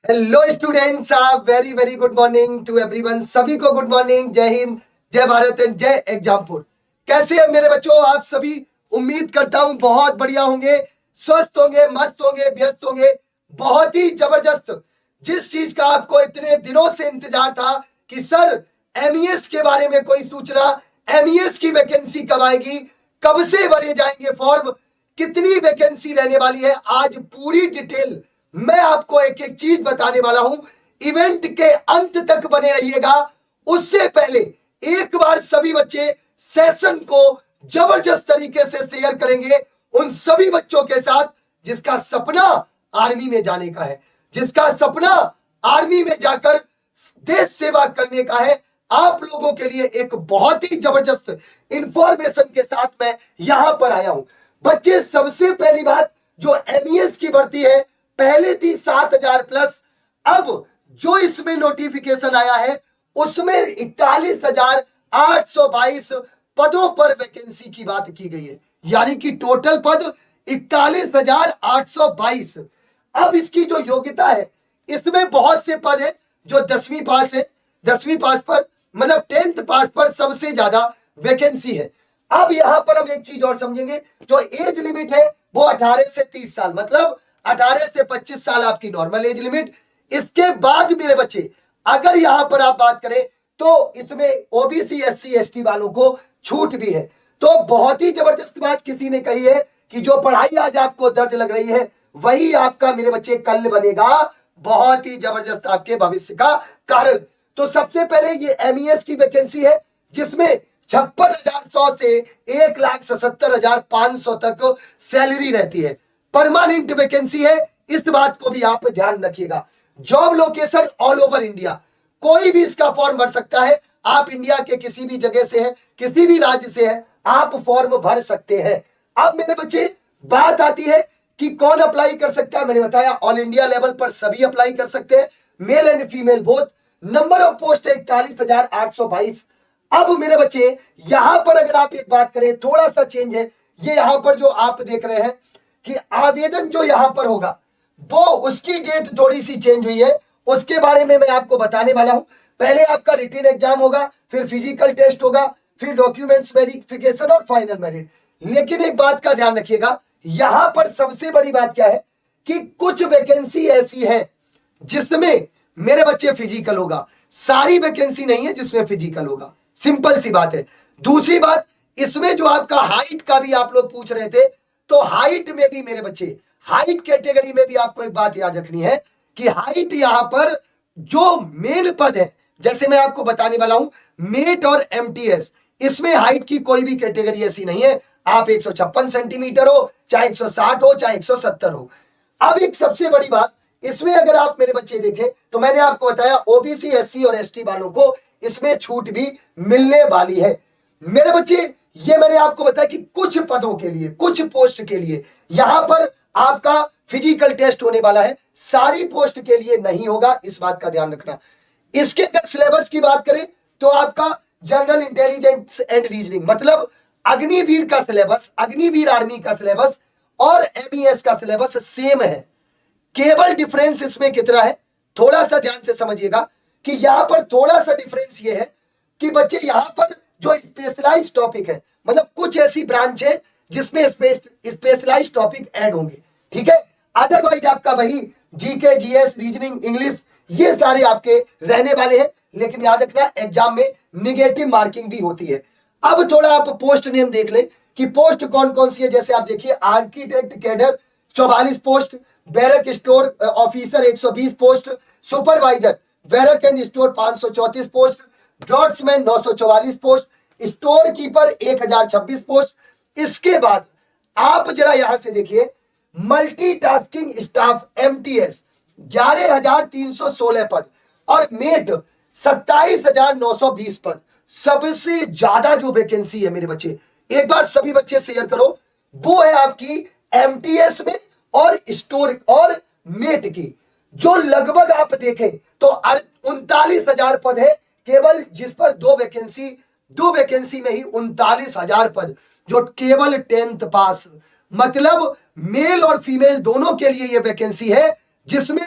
Hello students, आप very very good morning to everyone. सभी को गुड मॉर्निंग, जय हिंद, जय भारत एंड जय एग्जामपुर। कैसे हैं मेरे बच्चों आप सभी? उम्मीद करता हूं बहुत बढ़िया होंगे, स्वस्थ होंगे, मस्त होंगे, व्यस्त होंगे। बहुत ही जबरदस्त। जिस चीज का आपको इतने दिनों से इंतजार था कि सर एमईएस के बारे में कोई सूचना, एमईएस की वैकेंसी कब आएगी, कब से भरे जाएंगे फॉर्म, कितनी वैकेंसी रहने वाली है, आज पूरी डिटेल मैं आपको एक एक चीज बताने वाला हूं। इवेंट के अंत तक बने रहिएगा। उससे पहले एक बार सभी बच्चे सेशन को जबरदस्त तरीके से शेयर करेंगे उन सभी बच्चों के साथ जिसका सपना आर्मी में जाने का है, जिसका सपना आर्मी में जाकर देश सेवा करने का है। आप लोगों के लिए एक बहुत ही जबरदस्त इंफॉर्मेशन के साथ मैं यहां पर आया हूं। बच्चे, सबसे पहली बात, जो एमईएस की भर्ती है पहले थी 7,000 प्लस, अब जो इसमें नोटिफिकेशन आया है उसमें 41,822 पदों पर वैकेंसी की बात की गई है, यानी कि टोटल पद 41,822। अब इसकी जो योग्यता है, इसमें बहुत से पद है जो 10वीं पास है, 10वीं पास पर मतलब 10th पास पर सबसे ज्यादा वैकेंसी है। अब यहां पर हम एक चीज और समझेंगे, जो एज लिमिट है वो 18 से 30 साल, मतलब 18 से 25 साल आपकी नॉर्मल एज लिमिट। इसके बाद मेरे बच्चे अगर यहां पर आप बात करें तो इसमें ओबीसी एससी एसटी वालों को छूट भी है। तो बहुत ही जबरदस्त बात किसी ने कही है कि जो पढ़ाई आज आपको दर्द लग रही है वही आपका मेरे बच्चे कल बनेगा बहुत ही जबरदस्त आपके भविष्य का कारण। तो सबसे पहले ये एमईएस की वैकेंसी है जिसमें 56,100 से 1,77,500 तक सैलरी रहती है। परमानेंट वैकेंसी है, इस बात को भी आप ध्यान रखिएगा। Job location all over India, कोई भी इसका फॉर्म भर सकता है। आप इंडिया के किसी भी जगह से हैं, किसी भी राज्य से हैं, आप फॉर्म भर सकते हैं। अब मेरे बच्चे बात आती है कि कौन अप्लाई कर सकता है। मैंने बताया ऑल इंडिया लेवल पर सभी अप्लाई कर सकते हैं, male and female both. Number of post है 41,822। अब मेरे बच्चे यहां पर अगर आप एक बात करें, थोड़ा सा चेंज है। ये यहां पर जो आप देख रहे हैं कि आवेदन जो यहां पर होगा वो उसकी डेट थोड़ी सी चेंज हुई है, उसके बारे में मैं आपको बताने वाला हूं। पहले आपका रिटन एग्जाम होगा, फिर फिजिकल टेस्ट होगा, फिर डॉक्यूमेंट्स वेरिफिकेशन और फाइनल मेरिट। लेकिन एक बात का ध्यान रखिएगा, यहां पर सबसे बड़ी बात क्या है कि कुछ वैकेंसी ऐसी है जिसमें मेरे बच्चे फिजिकल होगा, सारी वैकेंसी नहीं है जिसमें फिजिकल होगा। सिंपल सी बात है। दूसरी बात, इसमें जो आपका हाइट का भी आप लोग पूछ रहे थे, तो हाइट में भी मेरे बच्चे, हाइट कैटेगरी में भी आपको एक बात याद रखनी है कि हाइट यहां पर जो मेन पद है, जैसे मैं आपको बताने वाला हूं मेट और एमटीएस, इसमें हाइट की कोई भी कैटेगरी ऐसी नहीं है। आप 156 सेंटीमीटर हो, चाहे 160 हो, चाहे 170 हो। अब एक सबसे बड़ी बात, इसमें अगर आप मेरे बच्चे देखें तो मैंने आपको बताया ओबीसी एससी और एसटी वालों को इसमें छूट भी मिलने वाली है। मेरे बच्चे ये मैंने आपको बताया कि कुछ पदों के लिए, कुछ पोस्ट के लिए यहां पर आपका फिजिकल टेस्ट होने वाला है, सारी पोस्ट के लिए नहीं होगा, इस बात का ध्यान रखना। इसके अगर सिलेबस की बात करें तो आपका जनरल इंटेलिजेंस एंड रीजनिंग, मतलब अग्निवीर का सिलेबस, अग्निवीर आर्मी का सिलेबस और एमईएस का सिलेबस सेम है। केवल डिफरेंस इसमें कितना है, थोड़ा सा ध्यान से समझिएगा कि यहां पर थोड़ा सा डिफरेंस ये है कि बच्चे यहां पर जो स्पेशलाइज्ड टॉपिक है, मतलब कुछ ऐसी ब्रांच है जिसमें स्पेशलाइज्ड टॉपिक ऐड होंगे, ठीक है। अदरवाइज आपका वही जीके, जीएस, रीजनिंग, इंग्लिश, ये सारे आपके रहने वाले हैं। लेकिन याद रखना एग्जाम में निगेटिव मार्किंग भी होती है। अब थोड़ा आप पोस्ट नेम देख लें कि पोस्ट कौन कौन सी है। जैसे आप देखिए, architect cadre 44 post, barrack store officer 120 post, supervisor barrack and store 534 post, draughtsman 944 post, store keeper 1026 post. इसके बाद आप जरा यहां से देखिए, मल्टीटास्किंग स्टाफ एमटीएस 11,316 पद और मेट 27,920 पद। सबसे ज्यादा जो वैकेंसी है मेरे बच्चे, एक बार सभी बच्चे शेयर करो, वो है आपकी एमटीएस में और स्टोर और मेट की, जो लगभग आप देखें तो 39,000 पद है केवल, जिस पर दो वैकेंसी में ही 39,000 पद, जो केवल 10th पास, मतलब मेल और फीमेल दोनों के लिए यह वैकेंसी है, जिसमें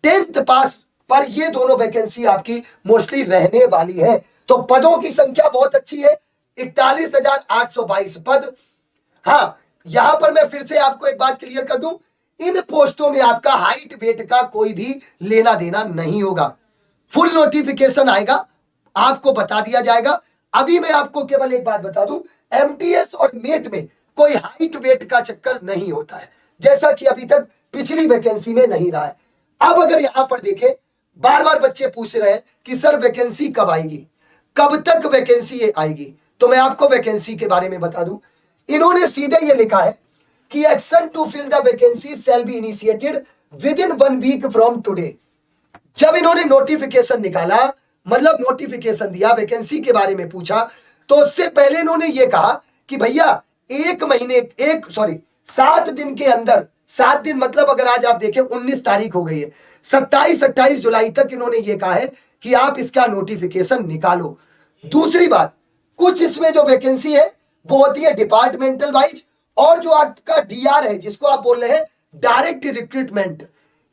10th पास पर ये दोनों वैकेंसी आपकी मोस्टली रहने वाली है। तो पदों की संख्या बहुत अच्छी है, 41,822 पद। हाँ, यहां पर मैं फिर से आपको एक बात क्लियर कर दूं, इन पोस्टों में आपका हाइट वेट का कोई भी लेना देना नहीं होगा। फुल नोटिफिकेशन आएगा, आपको बता दिया जाएगा। अभी मैं आपको केवल एक बात बता दूं, एमटीएस और मेट में कोई हाइट वेट का चक्कर नहीं होता है, जैसा कि अभी तक पिछली वैकेंसी में नहीं रहा है। अब अगर यहां पर देखें, बार बार बच्चे पूछ रहे हैं कि सर वैकेंसी कब आएगी, कब तक वैकेंसी आएगी, तो मैं आपको वैकेंसी के बारे में बता दूं। इन्होंने सीधे ये लिखा है कि action to fill the vacancy shall be initiated within 1 week from today. जब इन्होंने नोटिफिकेशन निकाला, मतलब नोटिफिकेशन दिया, वैकेंसी के बारे में पूछा, तो उससे पहले इन्होंने ये कहा कि भैया 7 दिन के अंदर, 7 दिन मतलब अगर आज आप देखें 19 तारीख हो गई है, 27-28 जुलाई तक इन्होंने ये कहा है कि आप इसका नोटिफिकेशन निकालो। दूसरी बात, कुछ इसमें जो वैकेंसी है वो होती है डिपार्टमेंटल वाइज, और जो आपका डीआर है जिसको आप बोल रहे हैं डायरेक्ट रिक्रूटमेंट,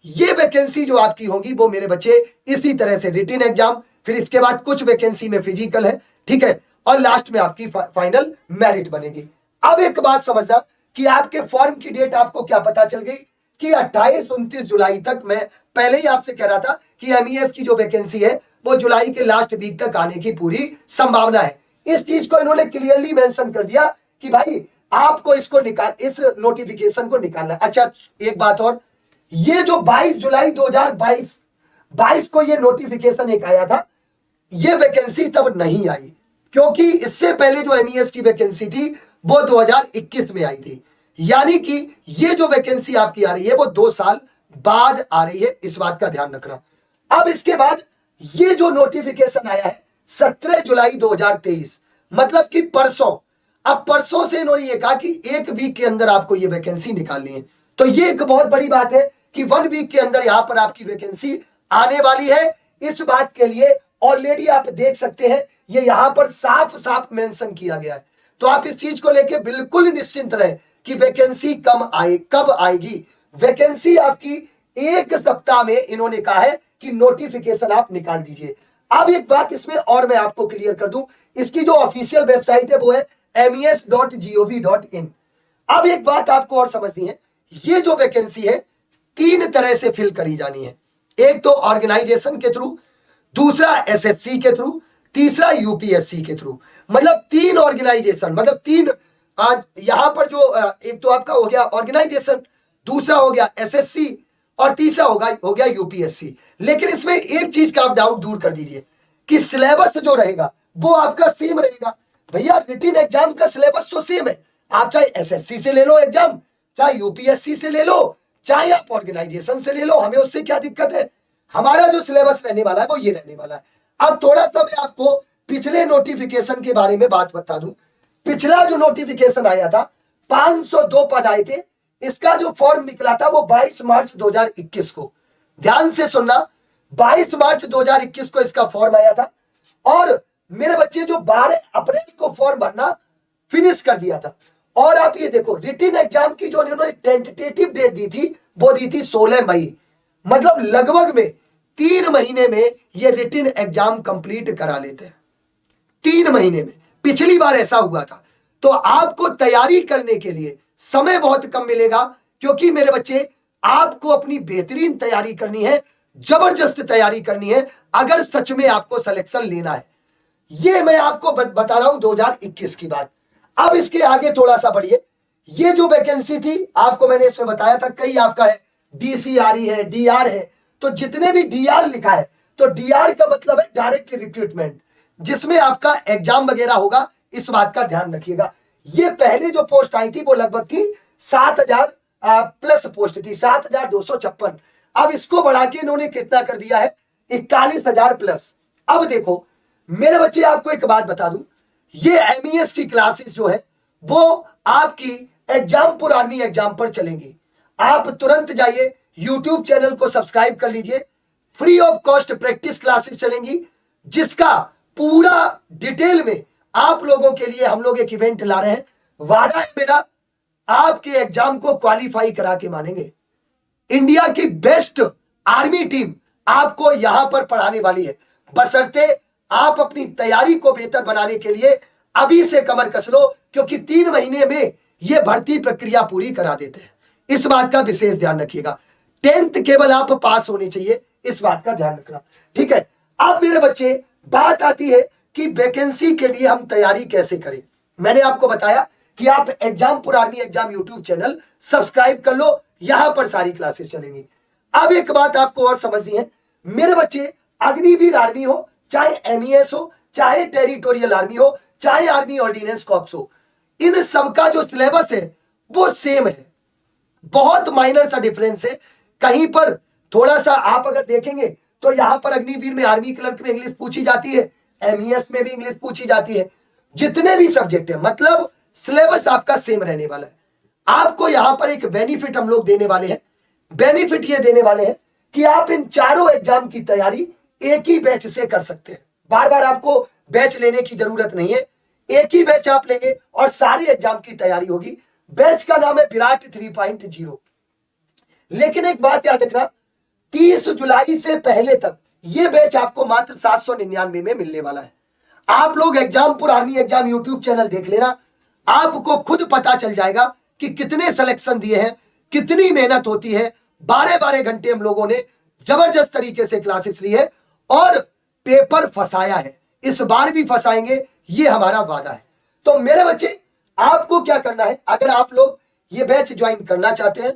ये वैकेंसी जो आपकी होंगी वो मेरे बच्चे इसी तरह से रिटन एग्जाम, फिर इसके बाद कुछ वैकेंसी में फिजिकल है, ठीक है, और लास्ट में आपकी फाइनल मेरिट बनेगी। अब एक बात समझना कि आपके फॉर्म की डेट आपको क्या पता चल गई कि 28-29 जुलाई तक। मैं पहले ही आपसे कह रहा था कि एमईएस की जो वैकेंसी है वो जुलाई के लास्ट वीक तक आने की पूरी संभावना है। इस चीज को इन्होंने क्लियरली मेंशन कर दिया कि भाई आपको इसको इस नोटिफिकेशन को निकालना है। अच्छा, एक बात और, ये जो 22 जुलाई 2022 को ये नोटिफिकेशन एक आया था, ये वैकेंसी तब नहीं आई, क्योंकि इससे पहले जो एमईएस की वैकेंसी थी वो 2021 में आई थी। यानी कि ये जो वैकेंसी आपकी आ रही है वो 2 साल बाद आ रही है, इस बात का ध्यान रखना। अब इसके बाद ये जो नोटिफिकेशन आया है 17 जुलाई 2023, मतलब कि परसों, अब परसों से इन्होंने ये कहा कि 1 वीक के अंदर आपको ये वैकेंसी निकालनी है। तो ये एक बहुत बड़ी बात है कि 1 वीक के अंदर यहां पर आपकी वैकेंसी आने वाली है। इस बात के लिए ऑलरेडी आप देख सकते हैं ये यहां पर साफ साफ मेंशन किया गया है। तो आप इस चीज को लेकर बिल्कुल निश्चिंत रहे कि वैकेंसी कब आएगी। वैकेंसी आपकी 1 सप्ताह में इन्होंने कहा है कि नोटिफिकेशन आप निकाल दीजिए। अब एक बात इसमें और मैं आपको क्लियर कर दूं, इसकी जो ऑफिशियल वेबसाइट है वो है mes.gov.in। अब एक बात आपको और समझनी है, ये जो वैकेंसी है 3 तरह से फिल करी जानी है। एक तो ऑर्गेनाइजेशन के थ्रू, दूसरा एसएससी के थ्रू, तीसरा यूपीएससी के थ्रू। मतलब 3 ऑर्गेनाइजेशन, मतलब 3 आज यहां पर जो एक तो आपका हो गया ऑर्गेनाइजेशन, दूसरा हो गया एसएससी और तीसरा हो गया यूपीएससी। लेकिन इसमें एक चीज का आप डाउट दूर कर दीजिए कि सिलेबस जो रहेगा वो आपका सेम रहेगा। भैया रिटन एग्जाम का सिलेबस तो सेम है, आप चाहे एसएससी से ले लो एग्जाम, चाहे यूपीएससी से ले लो, चाहे आप ऑर्गेनाइजेशन से ले लो, हमें उससे क्या दिक्कत है। हमारा जो सिलेबस रहने वाला है वो ये रहने वाला है। अब थोड़ा सा मैं आपको पिछले नोटिफिकेशन के बारे में बात बता दूं। पिछला जो नोटिफिकेशन आया था 502 पद आए थे, इसका जो फॉर्म निकला था वो 22 मार्च 2021 को, ध्यान से सुनना, 22 मार्च 2021 को इसका फॉर्म आया था। और मेरे बच्चे जो 12 अप्रैल को फॉर्म भरना फिनिश कर दिया था। और आप ये देखो रिटन एग्जाम की जो इन्होंने टेंटेटिव डेट दी थी वो दी थी 16 मई, मतलब लगभग में 3 महीने में ये रिटन एग्जाम कंप्लीट करा लेते हैं, 3 महीने में। पिछली बार ऐसा हुआ था। तो आपको तैयारी करने के लिए समय बहुत कम मिलेगा, क्योंकि मेरे बच्चे आपको अपनी बेहतरीन तैयारी करनी है, जबरदस्त तैयारी करनी है अगर सच में आपको सिलेक्शन लेना है। ये मैं आपको बता रहा हूं 2021 की बात। अब इसके आगे थोड़ा सा बढ़िए, ये जो वैकेंसी थी आपको मैंने इसमें बताया था, कई आपका है डीसीआरई है, डीआर है। तो जितने भी डीआर लिखा है, तो डीआर का मतलब है डायरेक्ट रिक्रूटमेंट, जिसमें आपका एग्जाम वगैरह होगा, इस बात का ध्यान रखिएगा। ये पहले जो पोस्ट आई थी वो लगभग थी 7,000 प्लस पोस्ट थी, 7,256। अब इसको बढ़ा के इन्होंने कितना कर दिया है, 41,000 प्लस। अब देखो मेरे बच्चे आपको एक बात बता दूं, ये एमईएस की क्लासेस जो है वो आपकी एग्जामपुर आर्मी एग्जाम पर चलेंगी। आप तुरंत जाइए यूट्यूब चैनल को सब्सक्राइब कर लीजिए, free of cost practice classes चलेंगी, जिसका पूरा डिटेल में आप लोगों के लिए हम लोग एक इवेंट ला रहे हैं। वादा है मेरा, आपके एग्जाम को क्वालिफाई करा के मानेंगे। इंडिया की बेस्ट आर्मी टीम आपको यहां पर पढ़ाने वाली है, बशर्ते आप अपनी तैयारी को बेहतर बनाने के लिए अभी से कमर कस लो, क्योंकि 3 महीने में यह भर्ती प्रक्रिया पूरी करा देते हैं। इस बात का विशेष ध्यान रखिएगा। 10th केवल आप पास होनी चाहिए, इस बात का ध्यान रखना, ठीक है। अब मेरे बच्चे, बात आती है कि वैकेंसी के लिए हम तैयारी कैसे करें। मैंने आपको बताया कि आप Exampur army exam YouTube channel subscribe कर लो, यहां पर सारी क्लासेस चलेंगी। अब एक बात आपको और समझनी है मेरे बच्चे, अग्निवीर आर्मी हो, चाहे एमईएस हो, चाहे टेरिटोरियल आर्मी हो, चाहे आर्मी ऑर्डिनेंस कॉर्प्स हो, इन सबका जो सिलेबस है वो सेम है। बहुत माइनर सा डिफरेंस है। कहीं पर थोड़ा सा आप अगर देखेंगे तो यहां पर अग्निवीर में आर्मी क्लर्क में इंग्लिश पूछी जाती है, एमईएस में भी इंग्लिश पूछी जाती है। जितने भी सब्जेक्ट है, मतलब सिलेबस आपका सेम रहने वाला है। आपको यहां पर एक बेनिफिट हम लोग देने वाले हैं। बेनिफिट ये देने वाले हैं कि आप इन चारों एग्जाम की तैयारी एक ही बैच से कर सकते हैं। बार बार आपको बैच लेने की जरूरत नहीं है, एक ही बैच आप लेंगे और सारे एग्जाम की तैयारी होगी। बैच का नाम है विराट 3.0। लेकिन एक बात याद रखना, 30 जुलाई से पहले तक यह बैच आपको मात्र 799 में मिलने वाला है। आप लोग Exampur army exam YouTube channel देख लेना, आपको खुद पता चल जाएगा कि कितने सिलेक्शन दिए हैं, कितनी मेहनत होती है। 12-12 घंटे हम लोगों ने जबरदस्त तरीके से क्लासेस ली है और पेपर फंसाया है। इस बार भी फंसाएंगे, ये हमारा वादा है। तो मेरे बच्चे, आपको क्या करना है, अगर आप लोग ये बैच ज्वाइन करना चाहते हैं,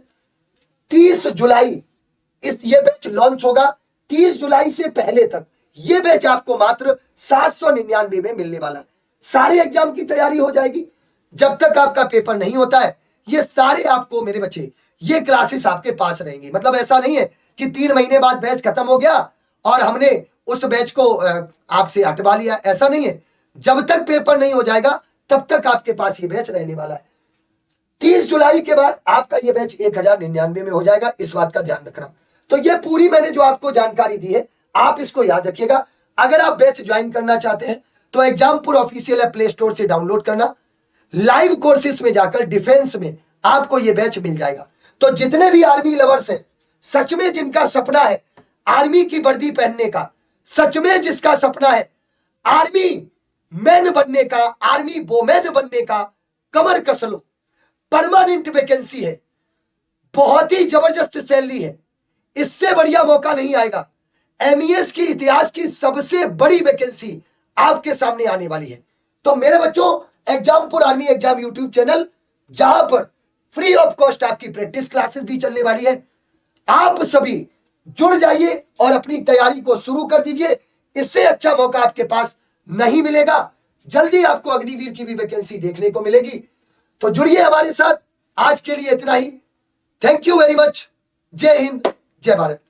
30 जुलाई ये बैच लॉन्च होगा। 30 जुलाई से पहले तक ये बैच आपको मात्र 799 में मिलने वाला है। सारे एग्जाम की तैयारी हो जाएगी। जब तक आपका पेपर नहीं होता है, ये सारे आपको मेरे बच्चे, ये क्लासेस आपके पास रहेंगी। मतलब ऐसा नहीं है कि 3 महीने बाद बैच खत्म हो गया और हमने उस बैच को आपसे हटवा लिया, ऐसा नहीं है। जब तक पेपर नहीं हो जाएगा तब तक आपके पास ये बैच रहने वाला है। 30 जुलाई के बाद आपका ये बैच 1099 में हो जाएगा, इस बात का ध्यान रखना। तो ये पूरी मैंने जो आपको जानकारी दी है, आप इसको याद रखिएगा। अगर आप बैच ज्वाइन करना चाहते हैं तो Exampur official app play store से डाउनलोड करना, लाइव कोर्सेज में जाकर डिफेंस में आपको ये बैच मिल जाएगा। तो जितने भी आर्मी लवर्स हैं, सच में जिनका सपना है आर्मी की वर्दी पहनने का, सच में जिसका सपना है आर्मी मैन बनने का, आर्मी वोमेन बनने का, कमर कस लो। परमानेंट वैकेंसी है, बहुत ही जबरदस्त सैलरी है, इससे बढ़िया मौका नहीं आएगा। एमईएस की इतिहास की सबसे बड़ी वैकेंसी आपके सामने आने वाली है। तो मेरे बच्चों, Exampur army exam YouTube channel, जहां पर फ्री ऑफ कॉस्ट आपकी प्रैक्टिस क्लासेस भी चलने वाली है, आप सभी जुड़ जाइए और अपनी तैयारी को शुरू कर दीजिए। इससे अच्छा मौका आपके पास नहीं मिलेगा। जल्दी आपको अग्निवीर की भी वैकेंसी देखने को मिलेगी। तो जुड़िए हमारे साथ। आज के लिए इतना ही। Thank you very much. जय हिंद, जय भारत।